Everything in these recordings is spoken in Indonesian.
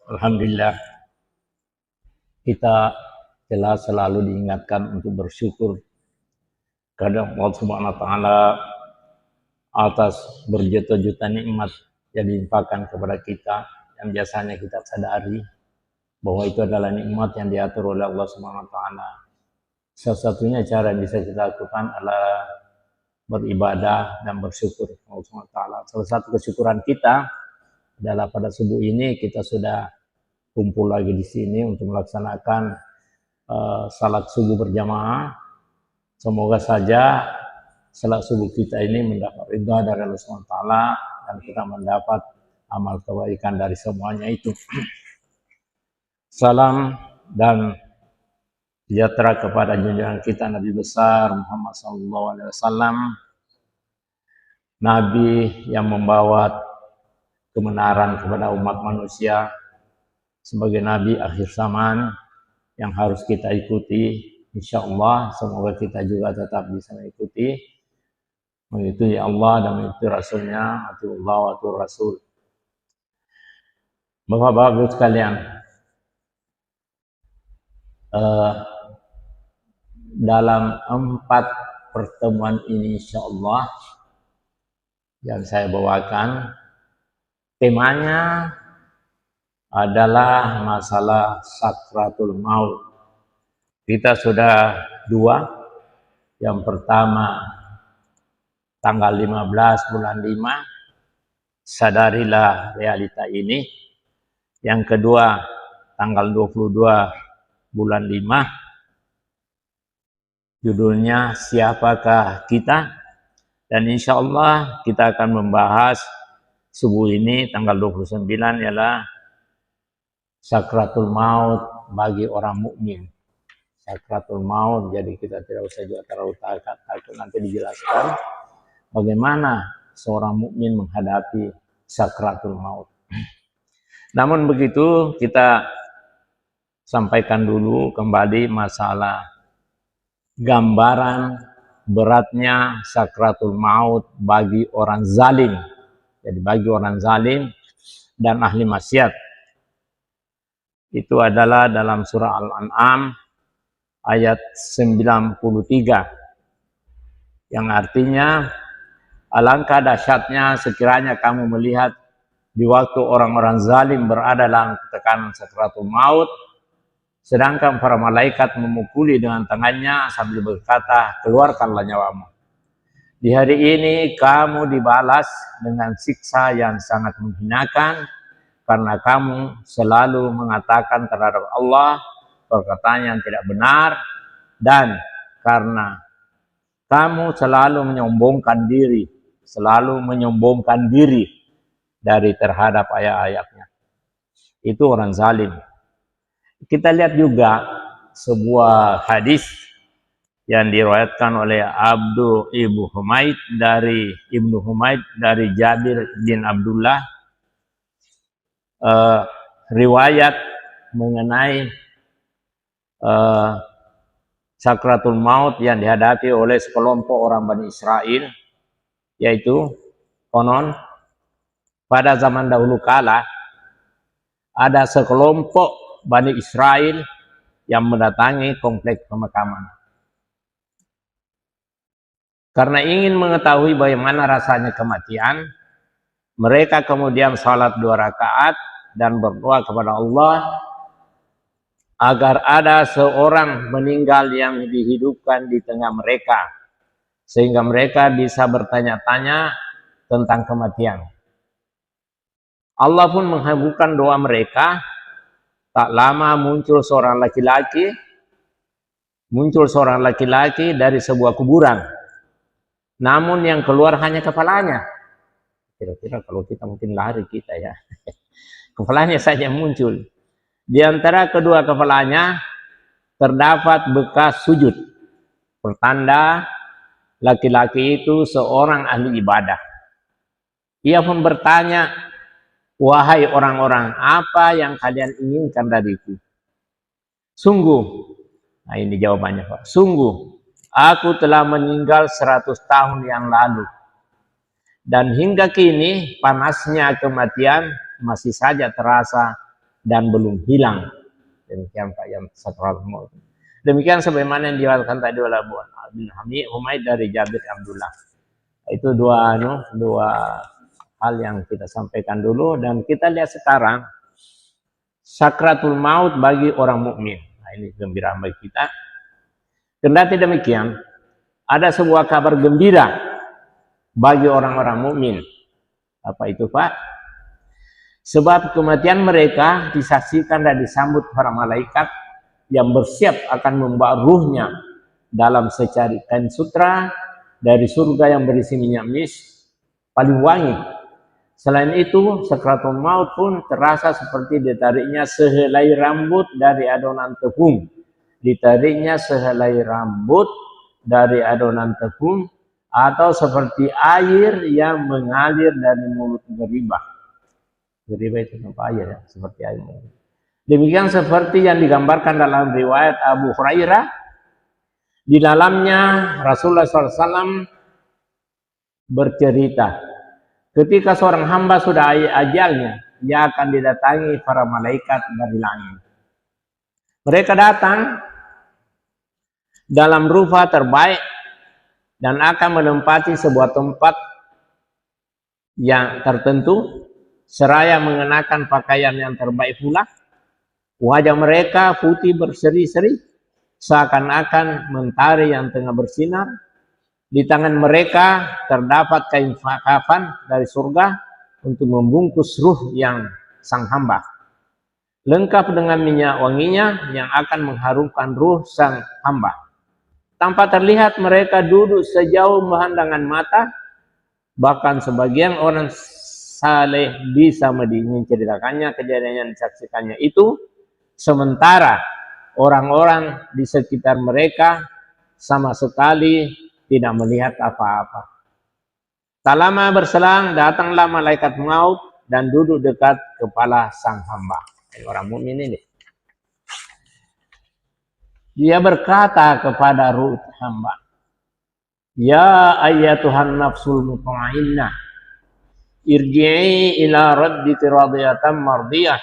Alhamdulillah, kita jelas selalu diingatkan untuk bersyukur kepada Allah Subhanahu wa taala atas berjuta-juta nikmat yang dilimpahkan kepada kita, yang biasanya kita sadari bahwa itu adalah nikmat yang diatur oleh Allah Subhanahu wa taala. Salah satunya cara yang bisa kita lakukan adalah beribadah dan bersyukur kepada Allah Subhanahu wa taala. Salah satu kesyukuran kita adalah pada subuh ini kita sudah kumpul lagi di sini untuk melaksanakan salat subuh berjamaah. Semoga saja salat subuh kita ini mendapat ridha dari Allah Subhanahu wa taala dan kita mendapat amal kebaikan dari semuanya itu. Salam dan sejahtera kepada junjungan kita Nabi besar Muhammad SAW, Nabi yang membawa kebenaran kepada umat manusia sebagai Nabi akhir zaman yang harus kita ikuti. Insya Allah semoga kita juga tetap bisa mengikuti Allah dan mengikuti Rasulnya, atiullah wa atiur Rasul. Bapak-bapak sekalian, dalam 4 pertemuan ini insya Allah yang saya bawakan, temanya adalah masalah sakratul maut. Kita sudah 2. Yang pertama tanggal 15 bulan 5, sadarilah realita ini. Yang kedua tanggal 22 bulan 5, judulnya siapakah kita? Dan insya Allah kita akan membahas subuh ini tanggal 29 ialah sakratul maut bagi orang mukmin. Sakratul maut, jadi kita tidak usah juga terlalu takut, nanti dijelaskan bagaimana seorang mukmin menghadapi sakratul maut. Namun begitu, kita sampaikan dulu kembali masalah gambaran beratnya sakratul maut bagi orang zalim. Jadi bagi orang zalim dan ahli maksiat. Itu adalah dalam surah Al-An'am ayat 93, yang artinya alangkah dahsyatnya sekiranya kamu melihat di waktu orang-orang zalim berada dalam tekanan sakratul maut, sedangkan para malaikat memukuli dengan tangannya sambil berkata, keluarkanlah nyawamu. Di hari ini kamu dibalas dengan siksa yang sangat menghinakan, karena kamu selalu mengatakan terhadap Allah perkataan yang tidak benar, dan karena kamu selalu menyombongkan diri dari terhadap ayat-ayatnya. Itu orang zalim. Kita lihat juga sebuah hadis yang diriwayatkan oleh Ibnu Humaid dari Jabir bin Abdullah, riwayat mengenai sakratul maut yang dihadapi oleh sekelompok orang Bani Israel, yaitu konon pada zaman dahulu kala ada sekelompok Bani Israel yang mendatangi kompleks pemakaman. Karena ingin mengetahui bagaimana rasanya kematian, mereka kemudian salat 2 rakaat dan berdoa kepada Allah agar ada seorang meninggal yang dihidupkan di tengah mereka, sehingga mereka bisa bertanya-tanya tentang kematian. Allah pun mengabulkan doa mereka. Tak lama muncul seorang laki-laki dari sebuah kuburan. Namun yang keluar hanya kepalanya. Kira-kira kalau kita mungkin lari kita ya. Kepalanya saja muncul. Di antara kedua kepalanya terdapat bekas sujud, pertanda laki-laki itu seorang ahli ibadah. Ia pun bertanya, wahai orang-orang, apa yang kalian inginkan dariku? Sungguh, nah ini jawabannya Pak, sungguh aku telah meninggal 100 tahun yang lalu, dan hingga kini panasnya kematian masih saja terasa dan belum hilang. Demikian Pak yang sakratul maut. Demikian sebagaimana yang diwakilkan tadi oleh Abu bin Humaid dari Jabir Abdullah. Itu dua hal yang kita sampaikan dulu, dan kita lihat sekarang sakratul maut bagi orang mukmin. Nah, ini gembira bagi kita. Kendati demikian, ada sebuah kabar gembira bagi orang-orang mukmin. Apa itu, Pak? Sebab kematian mereka disaksikan dan disambut para malaikat yang bersiap akan membawa ruhnya dalam secari kain sutra dari surga yang berisi minyak mis paling wangi. Selain itu, sakratul maut pun terasa seperti ditariknya sehelai rambut dari adonan tepung. Ditariknya sehelai rambut dari adonan tepung, atau seperti air yang mengalir dari mulut geribah. Geribah itu apa air ya? Seperti air. Demikian seperti yang digambarkan dalam riwayat Abu Hurairah. Di dalamnya Rasulullah SAW bercerita, ketika seorang hamba sudah ajalnya, ia akan didatangi para malaikat dari langit. Mereka datang dalam rupa terbaik dan akan menempati sebuah tempat yang tertentu, seraya mengenakan pakaian yang terbaik pula. Wajah mereka putih berseri-seri, seakan-akan mentari yang tengah bersinar. Di tangan mereka terdapat kain kafan dari surga untuk membungkus ruh yang sang hamba, lengkap dengan minyak wanginya yang akan mengharumkan ruh sang hamba. Tanpa terlihat mereka duduk sejauh memandangkan mata. Bahkan sebagian orang saleh bisa menceritakannya kejadian yang disaksikannya itu, sementara orang-orang di sekitar mereka sama sekali tidak melihat apa-apa. Tak lama berselang, datanglah malaikat maut dan duduk dekat kepala sang hamba. Orang mukmin ini. Dia berkata kepada ruh hamba, "Ya ayyatuhan nafsul mutmainnah, irji'i ila rabbiki radiyatan mardiyah,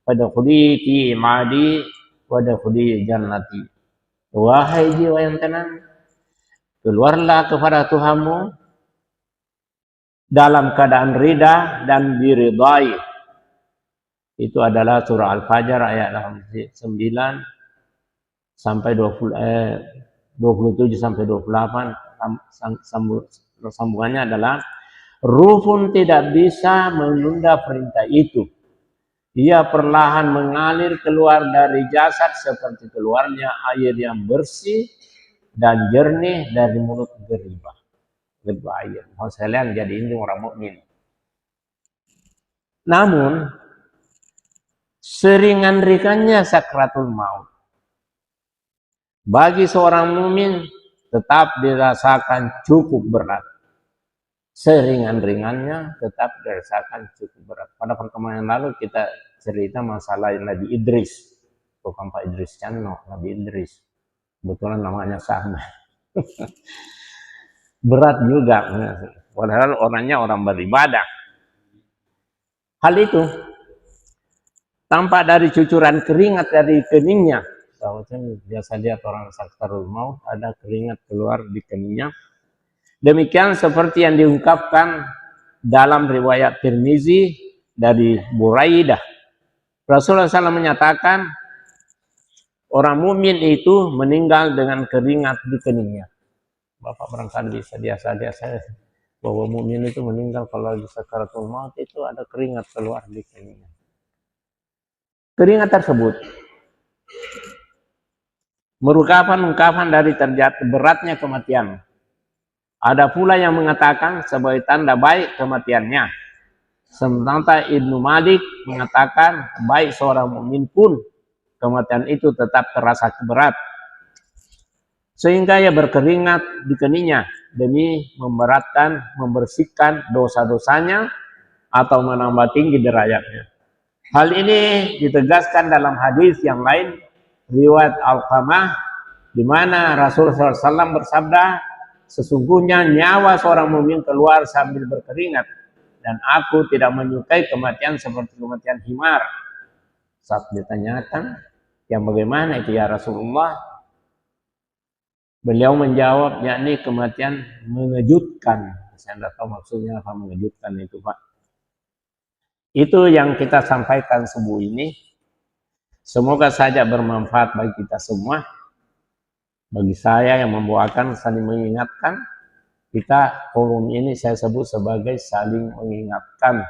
fadkhuli fi ibadi wadkhuli jannati." Wahai jiwa yang tenang, keluarlah kepada Tuhanmu dalam keadaan ridha dan diridai. Itu adalah surah Al-Fajr ayat 9 sampai 27 sampai 28. Sambungannya adalah, ruh pun tidak bisa menunda perintah itu. Ia perlahan mengalir keluar dari jasad seperti keluarnya air yang bersih dan jernih dari mulut geribah. Geribah air. Mau sekalian, jadi ini orang mukmin. Namun seringan-ringannya sakratul maut bagi seorang mukmin tetap dirasakan cukup berat. Seringan-ringannya tetap dirasakan cukup berat. Pada pertemuan yang lalu kita cerita masalah Nabi Idris. Bukan Pak Idris Cano, Nabi Idris. Kebetulan namanya sama. Berat juga. Padahal orangnya orang beribadah. Hal itu tampak dari cucuran keringat dari keningnya. Biasa lihat orang sakratul maut ada keringat keluar di keningnya. Demikian seperti yang diungkapkan dalam riwayat Tirmizi dari Buraidah. Rasulullah SAW menyatakan orang mukmin itu meninggal dengan keringat di keningnya. Bapak barangkali bisa biasa-biasa bahwa mukmin itu meninggal kalau di sakratul maut itu ada keringat keluar di keningnya. Keringat tersebut merupakan ungkapan dari terjatuh beratnya kematian. Ada pula yang mengatakan sebagai tanda baik kematiannya. Sementara Ibnu Malik mengatakan baik seorang mukmin pun kematian itu tetap terasa berat, sehingga ia berkeringat di keningnya demi membersihkan dosa-dosanya atau menambah tinggi derajatnya. Hal ini ditegaskan dalam hadis yang lain, riwayat Al-Qamah, di mana Rasulullah SAW bersabda, sesungguhnya nyawa seorang mukmin keluar sambil berkeringat, dan aku tidak menyukai kematian seperti kematian himar. Saat ditanyakan, yang bagaimana itu ya Rasulullah? Beliau menjawab, yakni kematian mengejutkan. Saya tidak tahu maksudnya apa mengejutkan itu, Pak. Itu yang kita sampaikan subuh ini. Semoga saja bermanfaat bagi kita semua. Bagi saya yang membawakan saling mengingatkan, kita forum ini saya sebut sebagai saling mengingatkan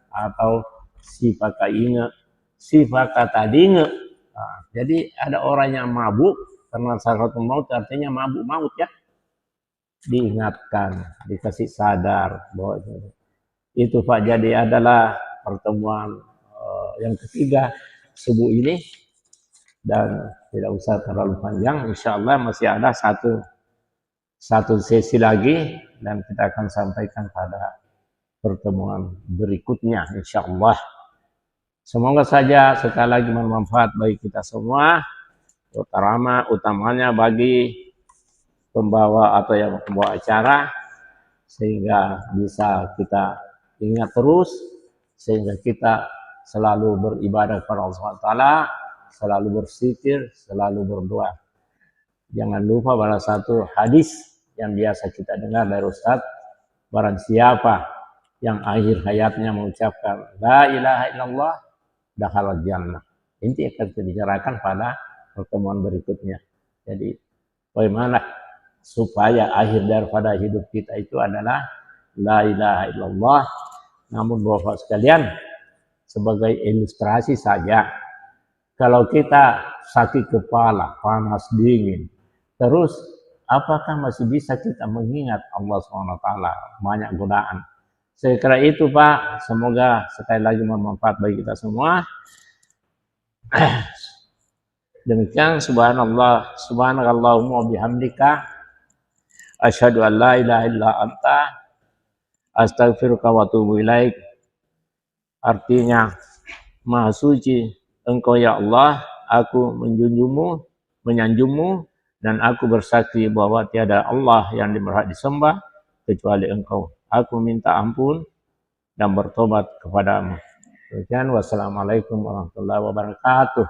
atau sifat ingat, sifat kata dinge. Nah, jadi ada orang yang mabuk karena sakaratul maut artinya mabuk maut ya. Diingatkan, dikasih sadar bahwa itu Pak. Jadi adalah pertemuan yang ketiga subuh ini dan tidak usah terlalu panjang. Insya Allah masih ada satu sesi lagi dan kita akan sampaikan pada pertemuan berikutnya insya Allah. Semoga saja sekali lagi bermanfaat bagi kita semua, utamanya bagi pembawa atau yang membawa acara, sehingga bisa kita ingat terus, sehingga kita selalu beribadah kepada Allah SWT, selalu bersikir, selalu berdoa. Jangan lupa pada satu hadis yang biasa kita dengar dari Ustadz, barang siapa yang akhir hayatnya mengucapkan La ilaha illallah, dakhala jannah. Ini akan dibicarakan pada pertemuan berikutnya. Jadi bagaimana supaya akhir daripada hidup kita itu adalah La ilaha illallah. Namun Bapak sekalian, sebagai ilustrasi saja, kalau kita sakit kepala, panas, dingin, terus apakah masih bisa kita mengingat Allah SWT? Banyak godaan. Saya kira itu Pak, semoga sekali lagi bermanfaat bagi kita semua. Demikian subhanallah, subhanakallahumma bihamdika asyhadu an la ilaha illa anta astaghfiruka wa atubu ilaik. Artinya, Maha suci Engkau ya Allah, aku menyanjungmu, dan aku bersaksi bahwa tiada Allah yang berhak disembah kecuali Engkau. Aku minta ampun dan bertobat kepadamu. Demikian, wassalamualaikum warahmatullahi wabarakatuh.